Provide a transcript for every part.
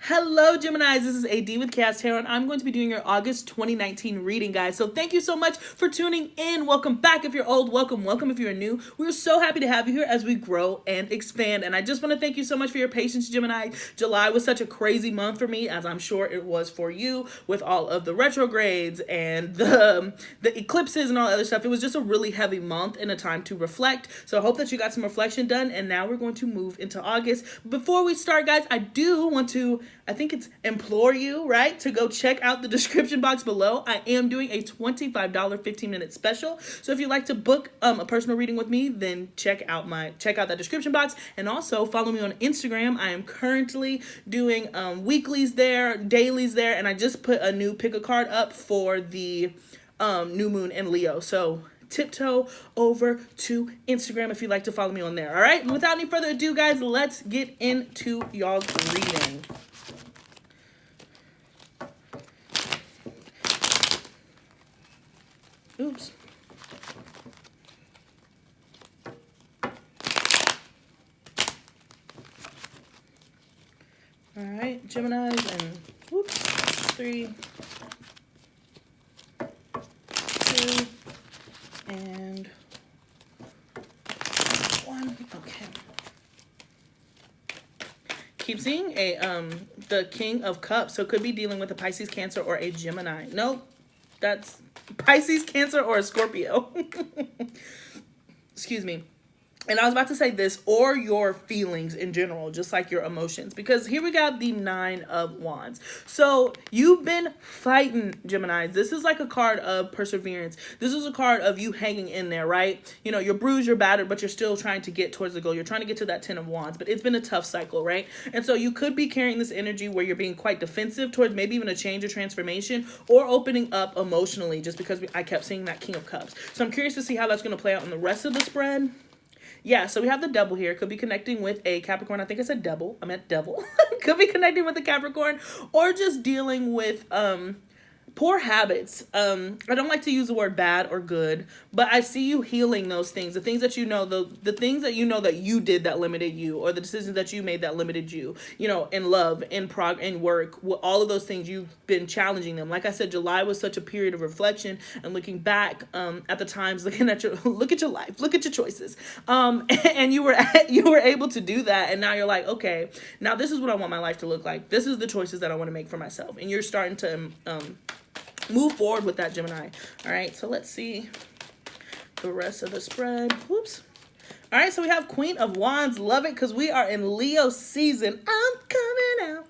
Hello, Geminis. This is AD with kayxztarot, and I'm going to be doing your August 2019 reading, guys. So thank you so much for tuning in. Welcome back if you're old. Welcome if you're new. We're so happy to have you here as we grow and expand. And I just want to thank you so much for your patience, Gemini. July was such a crazy month for me, as I'm sure it was for you, with all of the retrogrades and the eclipses and all that other stuff. It was just a really heavy month and a time to reflect. So I hope that you got some reflection done. And now we're going to move into August. Before we start, guys, I do want to implore you, right, to go check out the description box below. I am doing a $25 15-minute special. So if you'd like to book a personal reading with me, then check out that description box, and also follow me on Instagram. I am currently doing weeklies there, dailies there, and I just put a new pick a card up for the new moon in Leo. So tiptoe over to Instagram if you'd like to follow me on there. All right, and without any further ado, guys, let's get into y'all's reading. Oops. All right, Geminis, and whoops, 3, 2, and 1. Okay. Keep seeing the King of Cups, so it could be dealing with a Pisces, Cancer, or a Gemini. Nope, that's Pisces, Cancer, or a Scorpio. Excuse me. And I was about to say this, or your feelings in general, just like your emotions. Because here we got the 9 of Wands. So you've been fighting, Geminis. This is like a card of perseverance. This is a card of you hanging in there, right? You know, you're bruised, you're battered, but you're still trying to get towards the goal. You're trying to get to that 10 of Wands. But it's been a tough cycle, right? And so you could be carrying this energy where you're being quite defensive towards maybe even a change or transformation, or opening up emotionally, just because I kept seeing that King of Cups. So I'm curious to see how that's going to play out in the rest of the spread. Yeah, so we have the Devil here. Could be connecting with a Capricorn. I think I said devil. I meant devil. Could be connecting with a Capricorn, or just dealing with poor habits. I don't like to use the word bad or good, but I see you healing those things. The things that you know, the things that you know that you did that limited you, or the decisions that you made that limited you, you know, in love, in work, all of those things, you've been challenging them. Like I said, July was such a period of reflection and looking back at the times, looking at look at your life, look at your choices. And you were able to do that. And now you're like, okay, now this is what I want my life to look like. This is the choices that I want to make for myself. And you're starting to, move forward with that, Gemini. All right, so let's see the rest of the spread. Whoops. All right, so we have Queen of Wands. Love it, because we are in Leo season. I'm coming out.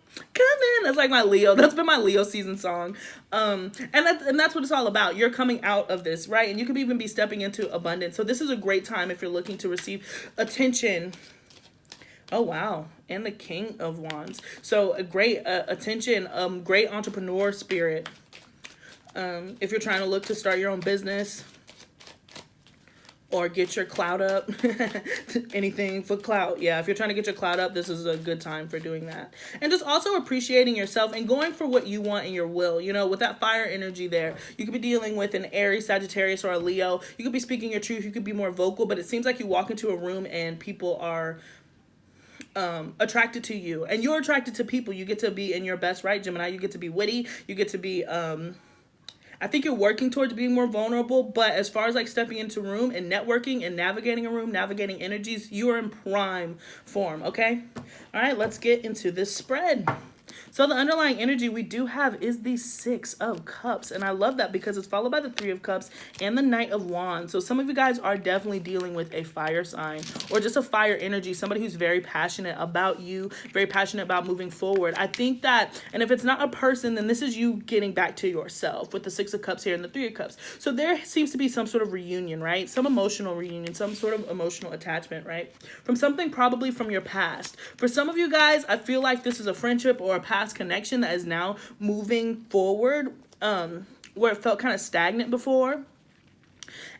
That's like my Leo. That's been my Leo season song. And that's what it's all about. You're coming out of this, right? And you could even be stepping into abundance. So this is a great time if you're looking to receive attention. Oh, wow. And the King of Wands. So a great attention, great entrepreneur spirit. If you're trying to look to start your own business or get your clout up, anything for clout. Yeah, if you're trying to get your clout up, this is a good time for doing that. And just also appreciating yourself and going for what you want in your will. You know, with that fire energy there, you could be dealing with an Aries, Sagittarius, or a Leo. You could be speaking your truth. You could be more vocal, but it seems like you walk into a room and people are attracted to you, and you're attracted to people. You get to be in your best, right, Gemini? You get to be witty. You get to be, I think you're working towards being more vulnerable, but as far as like stepping into a room and networking and navigating a room, navigating energies, you are in prime form, okay? All right, let's get into this spread. So the underlying energy we do have is the 6 of Cups. And I love that because it's followed by the 3 of Cups and the Knight of Wands. So some of you guys are definitely dealing with a fire sign or just a fire energy. Somebody who's very passionate about you, very passionate about moving forward. I think that, and if it's not a person, then this is you getting back to yourself with the 6 of Cups here and the 3 of Cups. So there seems to be some sort of reunion, right? Some emotional reunion, some sort of emotional attachment, right? From something probably from your past. For some of you guys, I feel like this is a friendship or a past connection that is now moving forward, where it felt kind of stagnant before.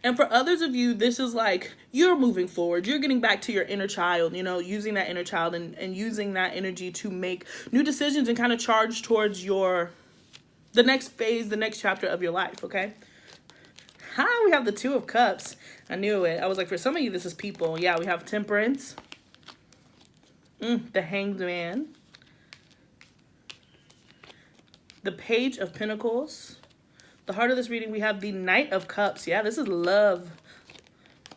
And for others of you, this is like you're moving forward. You're getting back to your inner child, you know, using that inner child and using that energy to make new decisions and kind of charge towards the next phase, the next chapter of your life, okay? We have the 2 of Cups. I knew it. I was like, for some of you, this is people. Yeah, we have Temperance. The Hanged Man. the Page of Pentacles. The heart of this reading, we have the Knight of Cups. Yeah, this is love.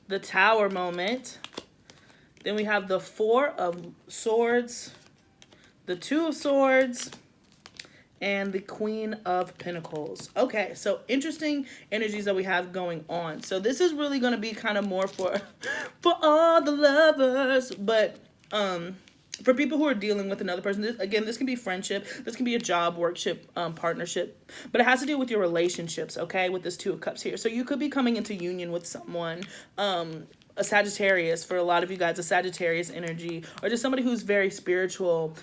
The Tower moment. Then we have the Four of Swords, the Two of Swords, and the Queen of Pentacles. Okay, so interesting energies that we have going on. So this is really going to be kind of more for all the lovers, but for people who are dealing with another person, this can be friendship, this can be a job, workship, partnership, but it has to do with your relationships, okay, with this Two of Cups here. So you could be coming into union with someone, a Sagittarius, for a lot of you guys, a Sagittarius energy, or just somebody who's very spiritual,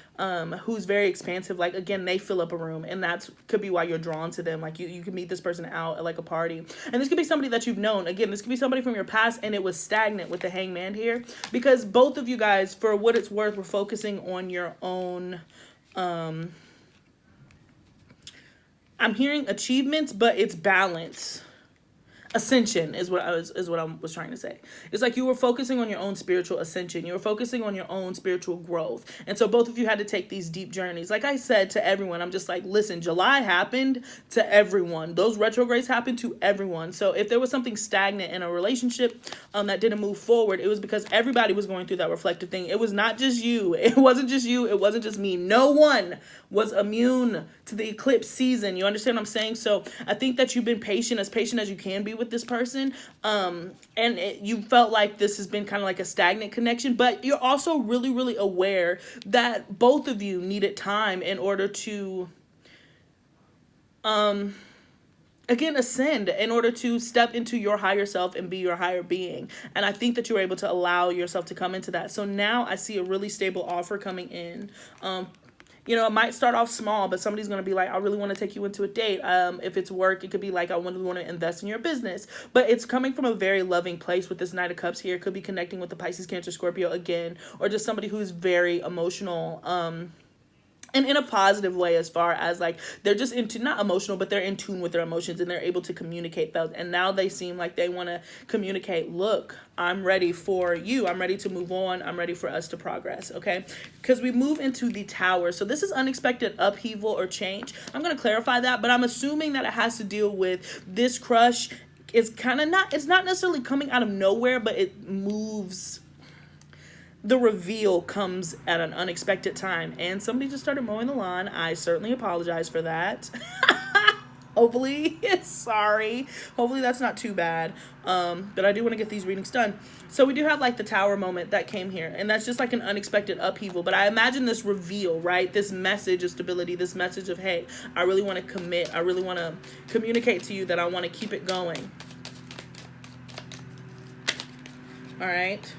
who's very expansive. Like, again, they fill up a room, and that's could be why you're drawn to them. Like, you can meet this person out at like a party, and this could be somebody that you've known. Again, this could be somebody from your past, and it was stagnant with the Hangman here, because both of you guys, for what it's worth, were focusing on your own, I'm hearing achievements, but it's balance. Ascension is what I was trying to say. It's like you were focusing on your own spiritual ascension. You were focusing on your own spiritual growth. And so both of you had to take these deep journeys. Like I said to everyone, I'm just like, listen, July happened to everyone. Those retrogrades happened to everyone. So if there was something stagnant in a relationship that didn't move forward, it was because everybody was going through that reflective thing. It was not just you. It wasn't just you. It wasn't just me. No one was immune to the eclipse season. You understand what I'm saying? So I think that you've been patient as you can be with this person, and you felt like this has been kind of like a stagnant connection, but you're also really, really aware that both of you needed time in order to again, ascend, in order to step into your higher self and be your higher being. And I think that you were able to allow yourself to come into that. So now I see a really stable offer coming in. You know, it might start off small, but somebody's going to be like, I really want to take you into a date. If it's work, it could be like, I want to invest in your business. But it's coming from a very loving place with this Knight of Cups here. It could be connecting with the Pisces, Cancer, Scorpio again, or just somebody who's very emotional, and in a positive way, as far as like they're just into, not emotional, but they're in tune with their emotions, and they're able to communicate those. And now they seem like they want to communicate, look, I'm ready for you. I'm ready to move on. I'm ready for us to progress. Okay. Because we move into the Tower. So this is unexpected upheaval or change. I'm going to clarify that, but I'm assuming that it has to deal with this crush. It's kind of not, it's not necessarily coming out of nowhere, but it moves. The reveal comes at an unexpected time, and somebody just started mowing the lawn. I certainly apologize for that. Hopefully, sorry. Hopefully that's not too bad. But I do want to get these readings done. So we do have like the Tower moment that came here, and that's just like an unexpected upheaval. But I imagine this reveal, right? This message of stability, this message of, hey, I really want to commit. I really want to communicate to you that I want to keep it going. All right.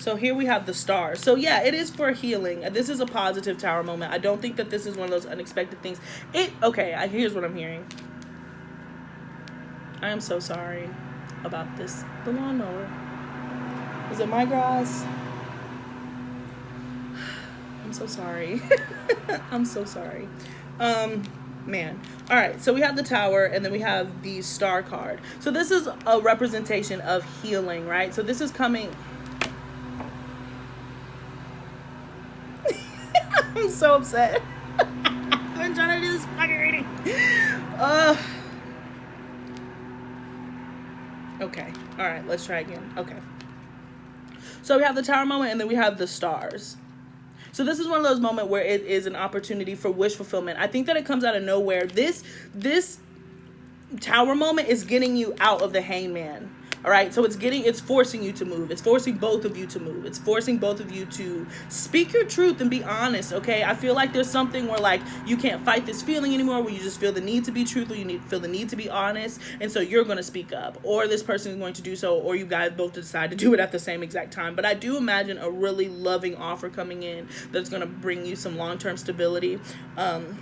So here we have the Star. So yeah, it is for healing. This is a positive Tower moment. I don't think that this is one of those unexpected things. Here's what I'm hearing. I am so sorry about this. The lawnmower. Is it my grass? I'm so sorry. I'm so sorry. Man. All right, so we have the Tower, and then we have the Star card. So this is a representation of healing, right? So this is coming... I'm so upset. I've been trying to do this fucking reading. Okay. All right, let's try again. Okay. So we have the Tower moment, and then we have the Stars. So this is one of those moments where it is an opportunity for wish fulfillment. I think that it comes out of nowhere. This Tower moment is getting you out of the Hangman. All right, so it's forcing you to move. It's forcing both of you to move. It's forcing both of you to speak your truth and be honest, okay? I feel like there's something where, like, you can't fight this feeling anymore, where you just feel the need to be truthful, feel the need to be honest, and so you're going to speak up, or this person is going to do so, or you guys both decide to do it at the same exact time. But I do imagine a really loving offer coming in that's going to bring you some long-term stability, and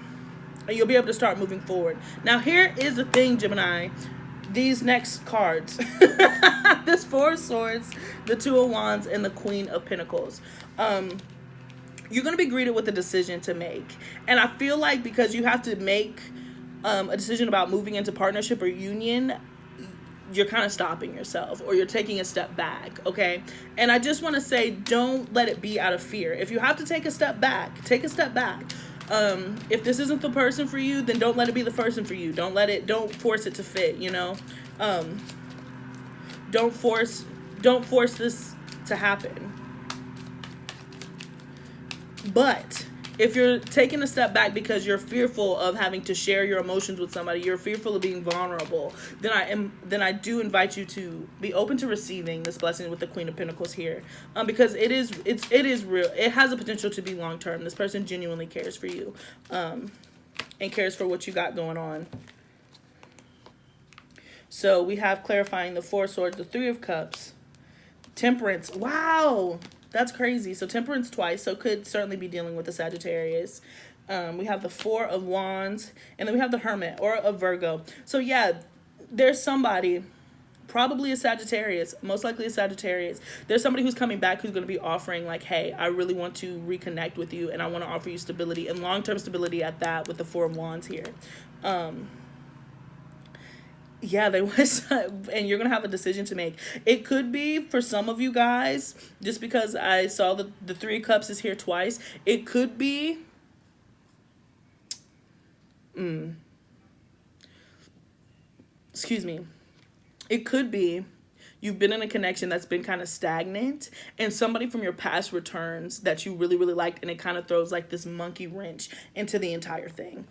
you'll be able to start moving forward. Now, here is the thing, Gemini. These next cards, this Four of Swords, the Two of Wands, and the Queen of Pentacles. You're going to be greeted with a decision to make. And I feel like because you have to make a decision about moving into partnership or union, you're kind of stopping yourself, or you're taking a step back, okay? And I just want to say, don't let it be out of fear. If you have to take a step back, take a step back. If this isn't the person for you, then don't let it be the person for you. Don't force it to fit, you know? Don't force this to happen. But if you're taking a step back because you're fearful of having to share your emotions with somebody, you're fearful of being vulnerable, then I do invite you to be open to receiving this blessing with the Queen of Pentacles here, because it is real. It has a potential to be long term. This person genuinely cares for you, and cares for what you got going on. So we have clarifying the Four of Swords, the Three of Cups, Temperance. Wow. That's crazy. So Temperance twice, so could certainly be dealing with the Sagittarius. We have the Four of Wands, and then we have the Hermit or a Virgo. So yeah, there's somebody, probably a Sagittarius, most likely a Sagittarius. There's somebody who's coming back who's going to be offering like, hey, I really want to reconnect with you, and I want to offer you stability, and long-term stability at that, with the Four of Wands here. Yeah, they was, and you're gonna have a decision to make. It could be for some of you guys, just because I saw the Three of Cups is here twice. It could be, excuse me. It could be you've been in a connection that's been kind of stagnant, and somebody from your past returns that you really, really liked, and it kind of throws like this monkey wrench into the entire thing.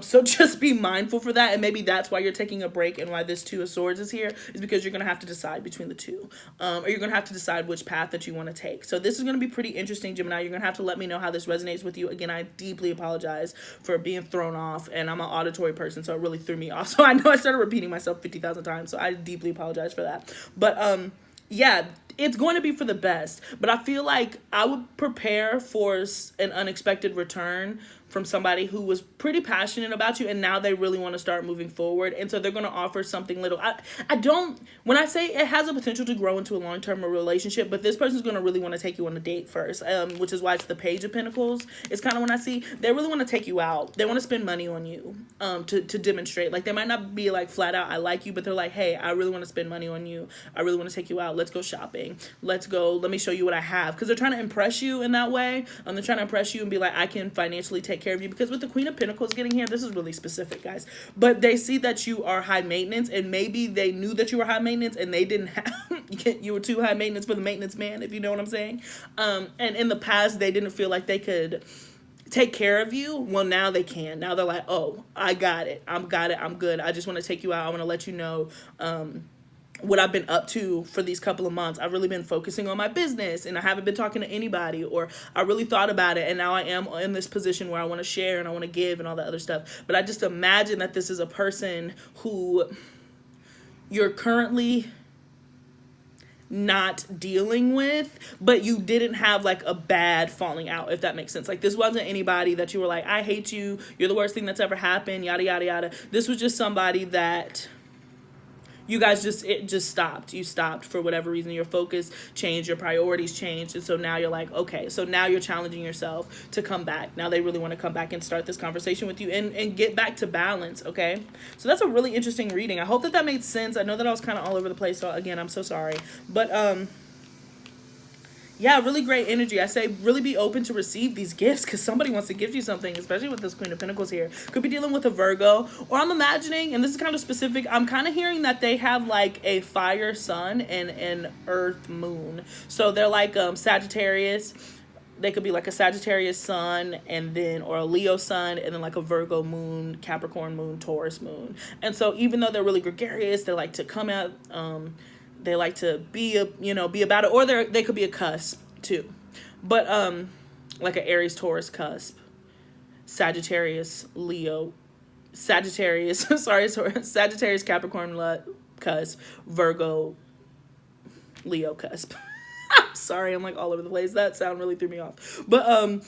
So just be mindful for that, and maybe that's why you're taking a break, and why this Two of Swords is here, is because you're going to have to decide between the two, or you're going to have to decide which path that you want to take. So this is going to be pretty interesting, Gemini. You're going to have to let me know how this resonates with you. Again, I deeply apologize for being thrown off, and I'm an auditory person, so it really threw me off. So I know I started repeating myself 50,000 times, so I deeply apologize for that. But yeah, it's going to be for the best, but I feel like I would prepare for an unexpected return from somebody who was pretty passionate about you, and now they really want to start moving forward, and so they're going to offer something little. When I say it has a potential to grow into a long-term relationship, but this person's going to really want to take you on a date first, which is why it's the Page of Pentacles. It's kind of when I see they really want to take you out. They want to spend money on you, to demonstrate. Like, they might not be like flat out, I like you, but they're like, hey, I really want to spend money on you. I really want to take you out. Let's go shopping. Let's go. Let me show you what I have. Because they're trying to impress you in that way. They're trying to impress you and be like, I can financially take care of you, because with the Queen of Pentacles getting here, this is really specific, guys, but they see that you are high maintenance, and maybe they knew that you were high maintenance and they didn't have you were too high maintenance for the maintenance man, if you know what I'm saying. And in the past they didn't feel like they could take care of you. Well, now they can. Now they're like, oh, I got it, I'm good, I just want to take you out. I want to let you know what I've been up to for these couple of months. I've really been focusing on my business, and I haven't been talking to anybody, or I really thought about it, and now I am in this position where I want to share and I want to give and all that other stuff. But I just imagine that this is a person who you're currently not dealing with, but you didn't have like a bad falling out, if that makes sense. Like, this wasn't anybody that you were like, I hate you, you're the worst thing that's ever happened, yada yada yada. This was just somebody that you guys it just stopped. You stopped for whatever reason. Your focus changed, your priorities changed, and so now you're like, okay, so now you're challenging yourself to come back. Now they really want to come back and start this conversation with you, and get back to balance, okay? So that's a really interesting reading. I hope that made sense. I know that I was kind of all over the place, so again, I'm so sorry. But yeah, really great energy. I say really be open to receive these gifts, because somebody wants to give you something, especially with this Queen of Pentacles here. Could be dealing with a Virgo, or I'm imagining, and this is kind of specific, I'm kind of hearing that they have like a fire sun and an earth moon. So they're like Sagittarius. They could be like a Sagittarius sun, and then, or a Leo sun, and then like a Virgo moon, Capricorn moon, Taurus moon. And so even though they're really gregarious, they like to come out, they like to be about it, or they could be a cusp too, but like an Aries Taurus cusp, Sagittarius Leo, Sagittarius Sagittarius Capricorn cusp, Virgo Leo cusp. Sorry, I'm like all over the place. That sound really threw me off, but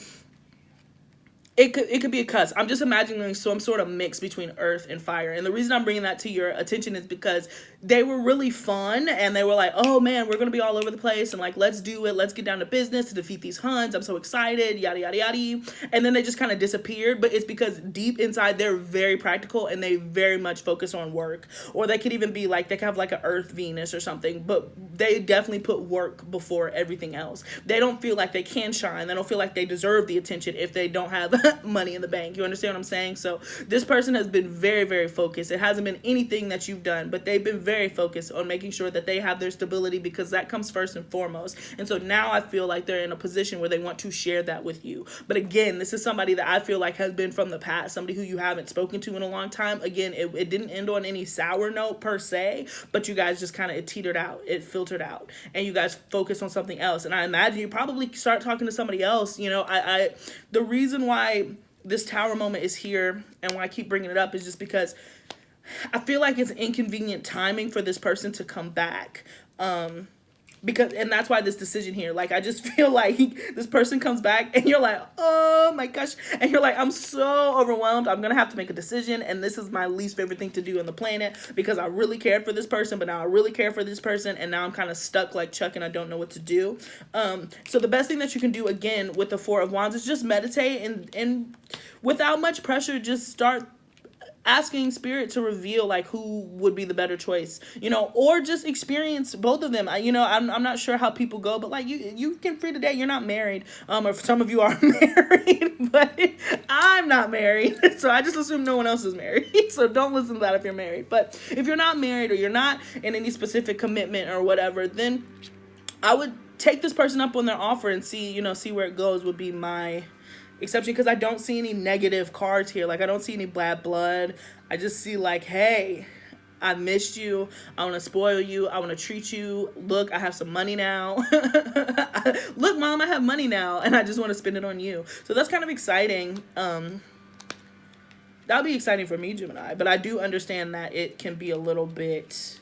it could be a cusp. I'm just imagining some sort of mix between earth and fire. And the reason I'm bringing that to your attention is because they were really fun, and they were like, oh man, we're going to be all over the place, and like, let's do it. Let's get down to business to defeat these Huns. I'm so excited, yada, yada, yada. And then they just kind of disappeared, but it's because deep inside they're very practical, and they very much focus on work. Or they could even be like, they could have like an Earth Venus or something, but they definitely put work before everything else. They don't feel like they can shine. They don't feel like they deserve the attention if they don't have money in the bank. You understand what I'm saying? So this person has been very, very focused. It hasn't been anything that you've done, but they've been very focused on making sure that they have their stability, because that comes first and foremost. And so now I feel like they're in a position where they want to share that with you. But again, this is somebody that I feel like has been from the past, somebody who you haven't spoken to in a long time. Again, it didn't end on any sour note per se, but you guys just kind of, it teetered out, it filtered out, and you guys focus on something else. And I imagine you probably start talking to somebody else. You know, the reason why this tower moment is here and why I keep bringing it up is just because I feel like it's inconvenient timing for this person to come back. And that's why this decision here, like, I just feel like this person comes back and you're like, oh my gosh. And you're like, I'm so overwhelmed. I'm going to have to make a decision. And this is my least favorite thing to do on the planet, because I really cared for this person, but now I really care for this person. And now I'm kind of stuck like Chuck and I don't know what to do. So the best thing that you can do, again, with the Four of Wands is just meditate and without much pressure, just start asking spirit to reveal like who would be the better choice, you know, or just experience both of them. You know, I'm not sure how people go, but like you can free today. You're not married, or some of you are married, but I'm not married, so I just assume no one else is married. So don't listen to that if you're married. But if you're not married or you're not in any specific commitment or whatever, then I would take this person up on their offer and see where it goes, would be my exception, because I don't see any negative cards here. Like, I don't see any bad blood. I just see like, hey, I missed you. I want to spoil you. I want to treat you. Look, I have some money now. Look, mom, I have money now, and I just want to spend it on you. So that's kind of exciting. That'll be exciting for me, Gemini, but I do understand that it can be a little bit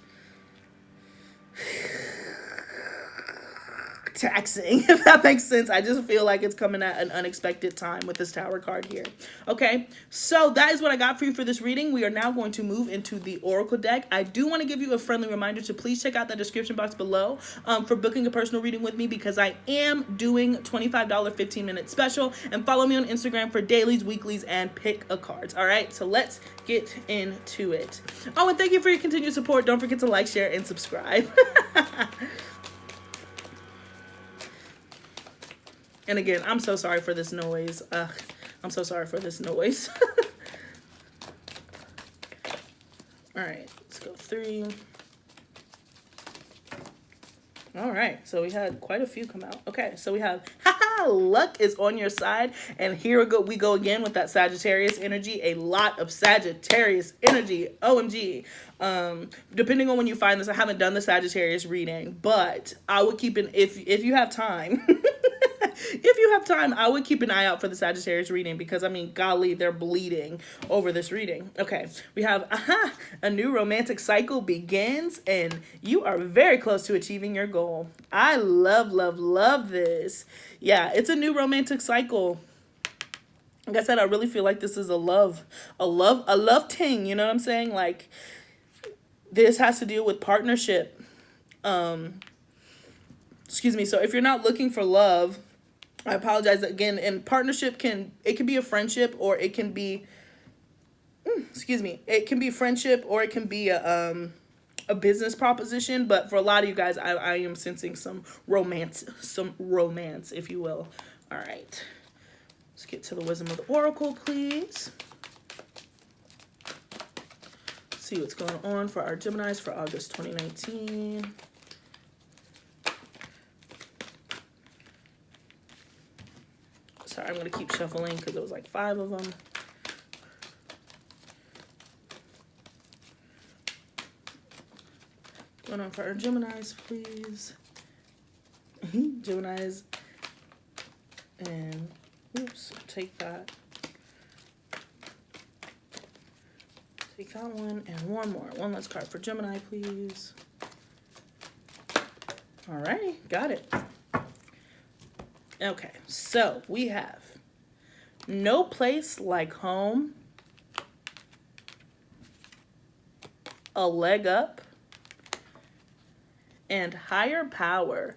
taxing, if that makes sense. I just feel like it's coming at an unexpected time with this Tower card here. Okay, so that is what I got for you for this reading. We are now going to move into the Oracle deck. I do want to give you a friendly reminder to please check out the description box below for booking a personal reading with me, because I am doing $25 15-minute special, and follow me on Instagram for dailies, weeklies, and pick a cards. All right, so let's get into it. Oh, and thank you for your continued support. Don't forget to like, share, and subscribe. And again, I'm so sorry for this noise. I'm so sorry for this noise. All right, let's go 3. All right, so we had quite a few come out. Okay, so we have, luck is on your side. And here we go again with that Sagittarius energy. A lot of Sagittarius energy. OMG. Depending on when you find this, I haven't done the Sagittarius reading, but I would keep if you have time. If you have time, I would keep an eye out for the Sagittarius reading, because I mean, golly, they're bleeding over this reading. Okay, we have a new romantic cycle begins, and you are very close to achieving your goal. I love this. Yeah, it's a new romantic cycle. Like I said, I really feel like this is a love ting, you know what I'm saying? Like, this has to deal with partnership. Excuse me. So if you're not looking for love, I apologize again. And partnership can be a friendship, or it can be, it can be friendship, or it can be a business proposition. But for a lot of you guys, I am sensing some romance, if you will. All right, let's get to the wisdom of the Oracle, please. Let's see what's going on for our Geminis for August 2019. Sorry, I'm going to keep shuffling because there was like 5 of them. Going on for our Geminis, please. Geminis. And, oops, take that. Take that one and one more. One last card for Gemini, please. All right, got it. Okay, so we have no place like home, a leg up, and higher power.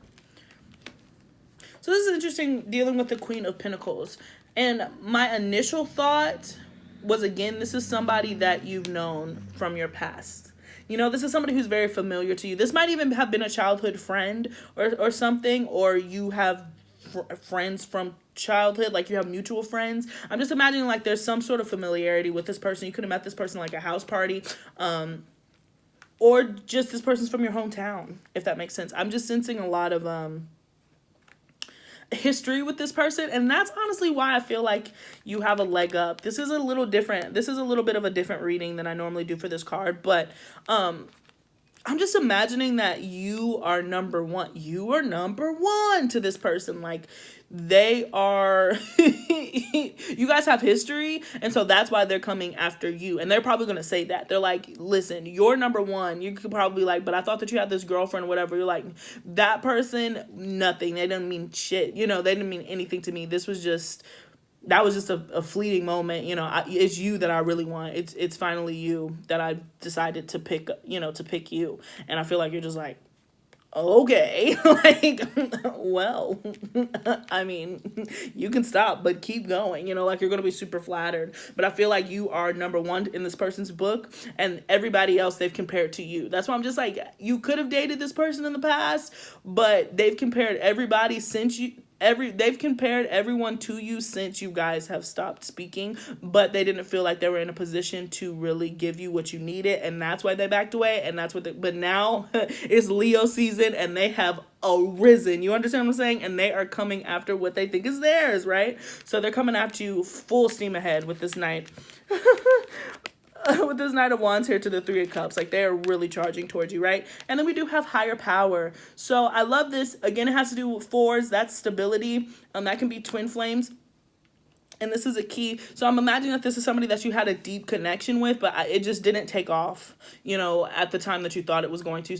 So this is interesting, dealing with the Queen of Pentacles. And my initial thought was, again, this is somebody that you've known from your past. You know, this is somebody who's very familiar to you. This might even have been a childhood friend or something, or you have friends from childhood, like you have mutual friends. I'm just imagining like there's some sort of familiarity with this person. You could have met this person like a house party, or just this person's from your hometown, if that makes sense. I'm just sensing a lot of history with this person, and that's honestly why I feel like you have a leg up. This is a little different. This is a little bit of a different reading than I normally do for this card, but I'm just imagining that you are number one. You are number one to this person. Like, they are, you guys have history, and so that's why they're coming after you. And they're probably going to say that. They're like, listen, you're number one. You could probably be like, but I thought that you had this girlfriend or whatever. You're like, that person, nothing. They didn't mean shit. You know, they didn't mean anything to me. This was just, that was just a fleeting moment. You know, it's you that I really want. It's finally you that I decided to pick, you know, to pick you. And I feel like you're just like, okay, like, well, I mean, you can stop, but keep going, you know, like you're going to be super flattered. But I feel like you are number one in this person's book, and everybody else they've compared to you. That's why I'm just like, you could have dated this person in the past, but they've compared everybody since you, they've compared everyone to you since you guys have stopped speaking, but they didn't feel like they were in a position to really give you what you needed, and that's why they backed away. And that's what but now it's Leo season, and they have arisen. You understand what I'm saying? And they are coming after what they think is theirs, right? So they're coming after you full steam ahead with this Knight. With this Knight of Wands here to the Three of Cups. Like, they are really charging towards you, right? And then we do have higher power. So I love this. Again, it has to do with fours. That's stability. That can be twin flames. And this is a key. So I'm imagining that this is somebody that you had a deep connection with, but it just didn't take off, you know, at the time that you thought it was going to.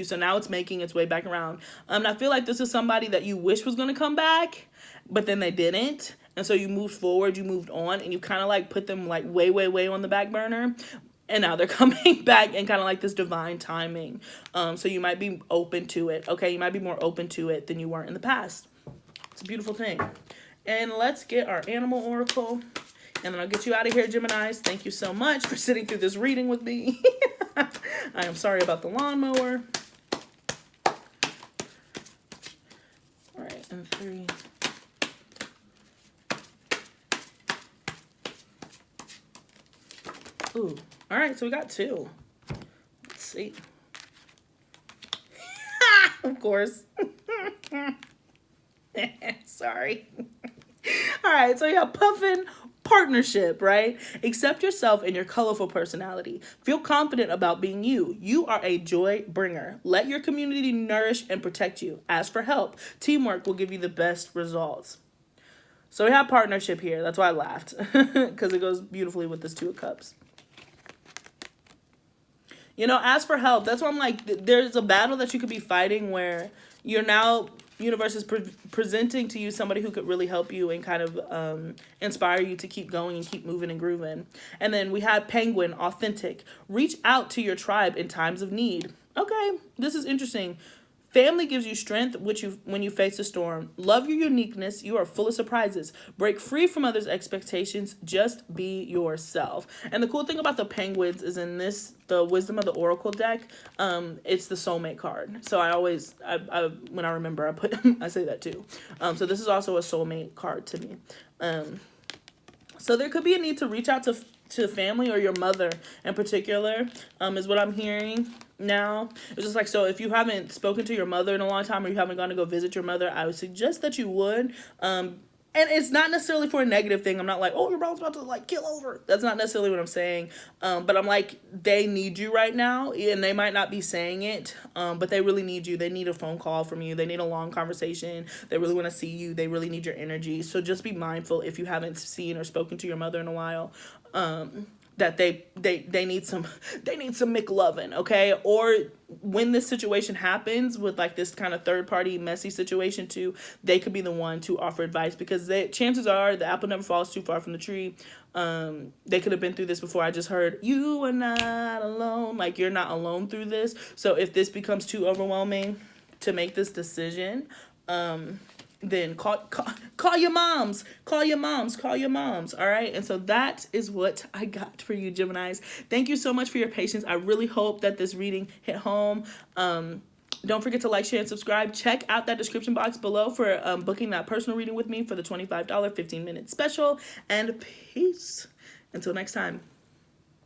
So now it's making its way back around. And I feel like this is somebody that you wish was going to come back, but then they didn't. And so you moved forward, you moved on, and you kind of like put them like way, way, way on the back burner. And now they're coming back in kind of like this divine timing. So you might be open to it. Okay, you might be more open to it than you were in the past. It's a beautiful thing. And let's get our animal oracle. And then I'll get you out of here, Geminis. Thank you so much for sitting through this reading with me. I am sorry about the lawnmower. All right, and 3. Ooh, all right, so we got 2. Let's see. Of course. Sorry. All right, so yeah, Puffin partnership, right? Accept yourself and your colorful personality. Feel confident about being you. You are a joy bringer. Let your community nourish and protect you. Ask for help. Teamwork will give you the best results. So we have partnership here. That's why I laughed, because it goes beautifully with this 2 of Cups. You know, ask for help. That's why I'm like, there's a battle that you could be fighting where you're now, universe is presenting to you somebody who could really help you and kind of inspire you to keep going and keep moving and grooving. And then we have Penguin, authentic. Reach out to your tribe in times of need. Okay, this is interesting. Family gives you strength when you face a storm. Love your uniqueness. You are full of surprises. Break free from others' expectations. Just be yourself. And the cool thing about the penguins is in this, the Wisdom of the Oracle deck, it's the soulmate card. So I always, when I remember, I say that too. So this is also a soulmate card to me. So there could be a need to reach out to family or your mother in particular, is what I'm hearing now. It's just like, so if you haven't spoken to your mother in a long time, or you haven't gone to go visit your mother, I would suggest that you would. And it's not necessarily for a negative thing. I'm not like, oh, your mom's about to like kill over. That's not necessarily what I'm saying. But I'm like, they need you right now, and they might not be saying it, but they really need you. They need a phone call from you. They need a long conversation. They really want to see you. They really need your energy. So just be mindful if you haven't seen or spoken to your mother in a while, that they need some McLovin, okay? Or when this situation happens with like this kind of third party messy situation too, they could be the one to offer advice, because chances are the apple never falls too far from the tree. They could have been through this before. I just heard, you are not alone. Like, you're not alone through this. So if this becomes too overwhelming to make this decision, then call your moms, all right? And so that is what I got for you, Geminis. Thank you so much for your patience. I really hope that this reading hit home. Don't forget to like, share, and subscribe. Check out that description box below for booking that personal reading with me for the $25 15-minute special. And peace. Until next time.